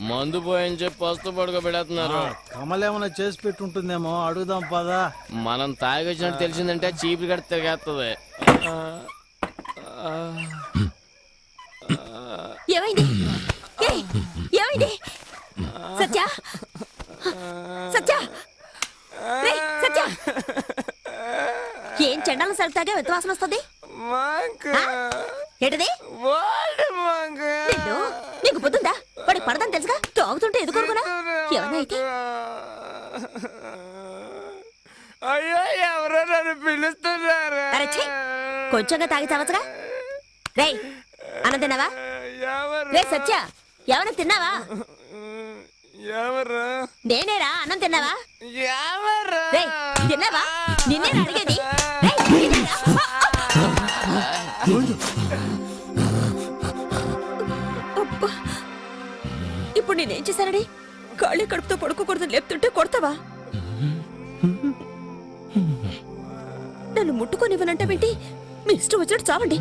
మందు పోయని చెప్పి పస్తు పడుకోబెడుతున్నారు. కమలేమన్నా చేసి పెట్టుంటుందేమో అడుగుదాం పదా. మనం తాగొచ్చినట్టు తెలిసిందంటే చీపులు కడితే తిరిగేస్తుంది. ఏమైంది? ఏమైంది? సత్య సత్య సత్య ఏం చెండాలను సరితాగా వ్యత్యాసం వస్తుంది. ఏంటది? నీకు పొద్దుందా? వాడికి పడదని తెలుసుగా, తాగుతుంటే ఎదుకోరుకున్నా. ఏమన్నా అయితే అయ్యో ఎవరో నన్ను పిలుస్తున్నారు. కొంచెంగా తాగి చావచ్చుగా. రేయ్ అన్నం తిన్నావా? రే సత్య ఏమన్నా తిన్నావా? నేనేరా అన్నం తిన్నావా? రేయ్ తిన్నావా? నిన్నే అడిగేది. ఇప్పుడు నేనేం చేశానని ఖాళీ కడుపుతో పడుకోకూడదు లేపుతుంటే కొడతావా? నన్ను ముట్టుకొనివ్వనంటావేంటి? మీ ఇష్టం వచ్చినట్టు చావండి.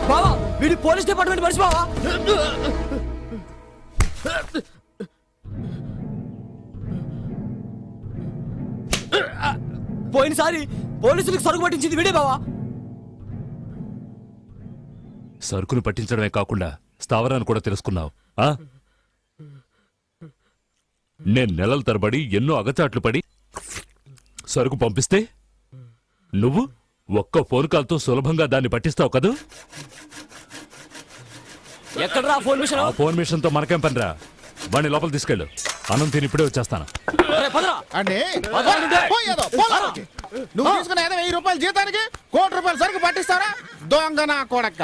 బావా వీడి పోలీస్ డిపార్ట్మెంట్ మనిషి బావా. పోయినసారి పోలీసులకు సరుకు పట్టించింది వీడే బావా. సరుకును పట్టించడమే కాకుండా స్థావరాన్ని కూడా తెలుసుకున్నావు. నేను నెలల తరబడి ఎన్నో అగచాట్లు పడి సరుకు పంపిస్తే నువ్వు ఒక్క ఫోన్ కాల్తో సులభంగా దాన్ని పట్టిస్తావు కదూ. ఎక్కడరా ఫోన్ మిషన్? ఆ ఫోన్ మిషన్ తో మనకేం పనిరా? వాడిని లోపల తీసుకెళ్ళు. అన్నం తిని ఇప్పుడే వచ్చేస్తాను. నువ్వు తీసుకున్న 1000 రూపాయల జీతానికి 1 కోటి రూపాయల సరుకు పట్టిస్తారా? దొంగ నా కొడక్క.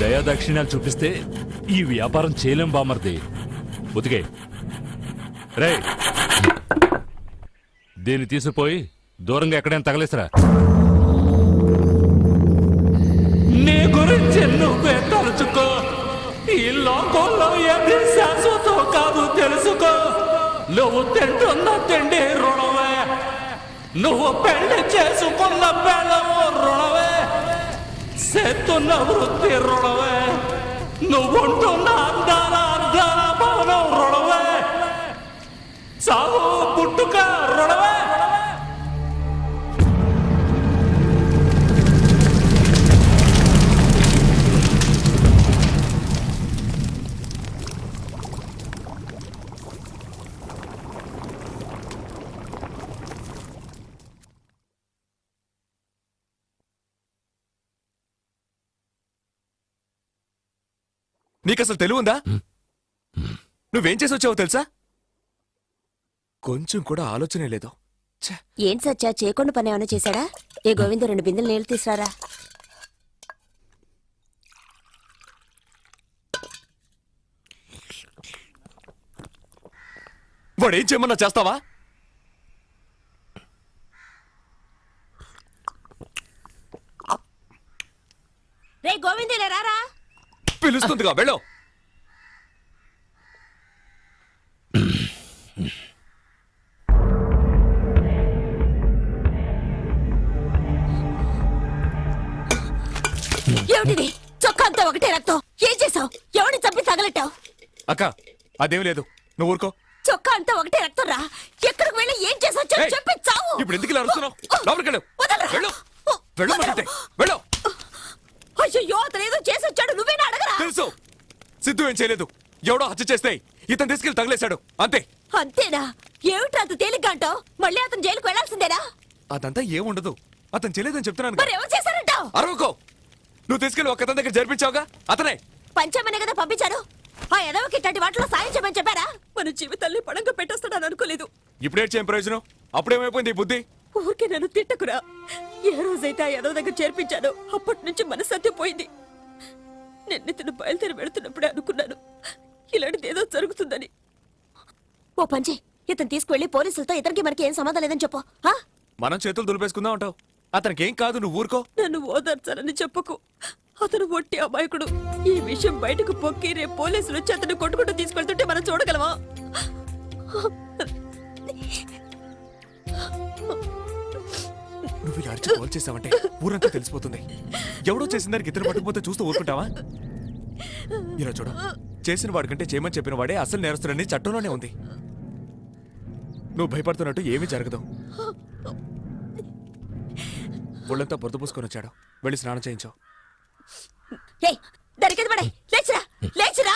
దయాదాక్షిణ్యాలు చూపిస్తే ఈ వ్యాపారం చేయలేం బామర్ది. ఉతికే రే, దీన్ని తీసుకుపోయి దూరంగా ఎక్కడైనా తగలేసరా. నీ గురించి నువ్వే తలుచుకో. ఈ లోకంలో ఏది శాశ్వతం కాదు తెలుసుకో. నువ్వు తింటున్న తిండి రుణమే, నువ్వు పెళ్లి చేసుకున్న పెళ్ళము రుణమే, చేస్తున్న వృత్తి రుణమే, నువ్వుంటున్న అందాల అందాల భవనం రుణమే, సాగు పుట్టుక రుణమే. నీకసలు తెలివుందా? నువ్వేం చేసి వచ్చావో తెలుసా? కొంచెం కూడా ఆలోచనే లేదు. ఛే! ఏం సచ్చా చేయకుండా పని ఏమైనా చేశాడా? ఏ గోవింద 2 బిందెలు నీళ్లు తీసుకురారా. వాడు ఏం చేయమన్నా చేస్తావా? రే గోవిందులే రారా. పిలుస్తుందిగా, వెళ్ళు. ఏమిటిది? చొక్కా అంతా ఒకటే రక్తం. ఏం చేసావు? ఎవరిని చంపి తగలెట్టావు? అక్క, అదేం లేదు, నువ్వు ఊరుకో. చొక్కా అంతా ఒకటే రక్తం రా. ఎక్కడికి వెళ్ళి ఏం చేసావు ఏయ్, చెప్పి చావు. ఇప్పుడు ఎందుకు ఇలా అరుస్తున్నావు? లోపలికి వెళ్ళు. వదలరా. వెళ్ళు. వెళ్ళమంటుంటే వెళ్ళు. అయ్యో అతను ఏదో చేసి వచ్చాడు, నువ్వేనా అడగరా? తెలుసు, సిద్ధు ఏం చేయలేదు. ఎవడో హత్య చేస్తే ఇతను తీసుకెళ్లి తగిలేశాడు, అంతే. అంతేనా? ఏమిట్రా అంత తేలిగ్గా అంటావు? మళ్ళీ అతను జైలుకు వెళ్లాల్సిందేనా? అదంతా ఏముండదు, అతను చేయలేదని చెప్తున్నాను కదా. మరి ఎవరు చేశారంటావు? అరవకో. నువ్వు తీసుకెళ్లి ఒక్కతని దగ్గర జరిపించావుగా, అతనే. పంచమనే కదా పంపించారు. ఆ ఎదవకి ఇట్లాంటి వాటిలో సాయం చేయమని చెప్పారా? మన జీవితాన్ని పడంగా పెట్టేస్తాడని అనుకోలేదు. ఇప్పుడేం చేయం ప్రయోజనం? అప్పుడేమైపోయింది ఈ బుద్ధి? ఊరికే నన్ను తిట్టకురా. ఏ రోజైతే ఆ ఎదవ దగ్గర చేర్పించానో అప్పటి నుంచి మనశ్శాంతి పోయింది. నిన్నితను బయలుదేరి వెళుతున్నప్పుడే అనుకున్నాను ఇలాంటిది ఏదో జరుగుతుందని. ఓ పంచి, ఇతను తీసుకువెళ్ళి పోలీసులతో ఇతనికి మనకి ఏం సంబంధం లేదని చెప్పు. ఆ? మనం చేతులు దులిపేసుకుందాం అంటావు. అతనికి ఏం కాదు, నువ్వు ఊరుకో. నన్ను ఓదార్చాలని చెప్పకు. అతను ఒట్టి అమాయకుడు. ఈ విషయం బయటకు పొక్కి రేపు పోలీసులు వచ్చి అతను కొట్టుకుంటూ తీసుకెళ్తుంటే మనం చూడగలమా? నువ్వు ఇలా అరిచి కాల్ చేసావంటే ఊరంతా తెలిసిపోతుంది. ఎవడో చేసిన దానికి ఇతను పట్టుకుపోతే చూస్తూ ఊరుకుంటావా? ఇలా చూడు, చేసిన వాడికంటే చేయమని చెప్పిన వాడే అసలు నేరస్తుడని చట్టంలోనే ఉంది. నువ్వు భయపడుతున్నట్టు ఏమీ జరగదు. ఒళ్ళంతా బురద పూసుకొని వచ్చాడు, వెళ్ళి స్నానం చేయించావు. ఏయ్, దరికేది పడే, లేచిరా లేచిరా.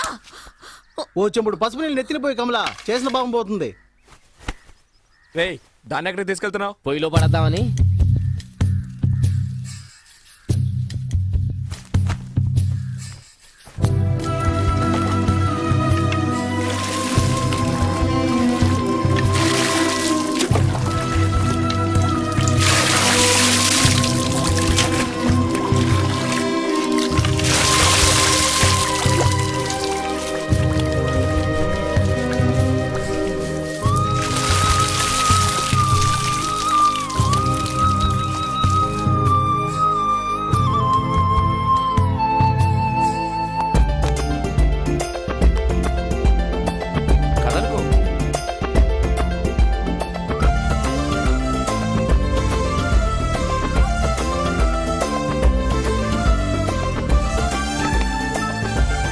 ఓ చెంబుడు పసుపు నీళ్ళు నెత్తినిపోయి కమలా చేసిన భాగం పోతుంది. రేయ్, దాన్ని ఎక్కడికి తీసుకెళ్తున్నావు? పొయ్యిలో పడద్దామని. కదలకు.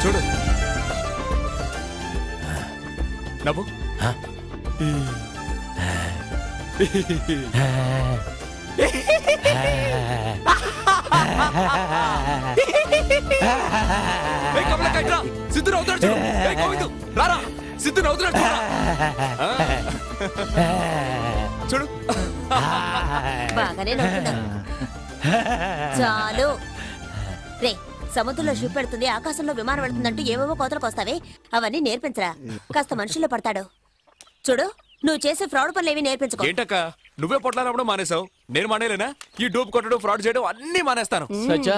చూడు, నవ్వు. ఏయ్, కమలకాయ రా. సిద్ధు నవ్వుతాడు చూడు. ఏయ్, గోవిందు, రారా. సిద్ధు నవ్వుతున్నాడు చూడురా. చూడు. బాగానే నవ్వుతున్నారు. చాలు రే. సముద్రంలో షిప్ పెడుతుంది, ఆకాశంలో విమానం వెళ్తుందంటూ ఏవేవో కోతలకు వస్తావే, అవన్నీ నేర్పించరా. కాస్త మనుషుల్లో పడతాడు. చూడు, నువ్వు చేసే ఫ్రాడ్ పనులు ఏవి నేర్పించుకో. ఏంటక్క, నువ్వే పొట్లాలప్పుడు మానేసావు, నేను మానేలేనా? ఈ డూప్ కొట్టడం, ఫ్రాడ్ చేయడం అన్ని మానేస్తాను. సచ్చా,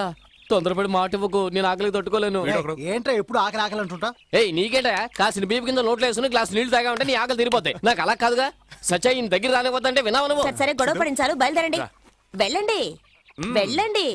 తొందరపడి మాట ఇవ్వకు, నేను ఆకలికి తట్టుకోలేను. వీడొకడు. ఏంట్రా ఎప్పుడు ఆకలి ఆకలి అంటుంటా? ఏయ్ నీకేంటా కాసిన బీపు కింద నోట్లో వేసుకుని గ్లాస్ నీళ్లు తాగా ఉంటే నీ ఆకలి తీరిపోతాయి. నాకు అలా కాదుగా. సచ్చా ఈయన దగ్గర రానిపోతుంటే వినావు నువ్వు. సరే గొడవ పడించాలు బయలుదేరండి. వెళ్ళండి వెళ్ళండి.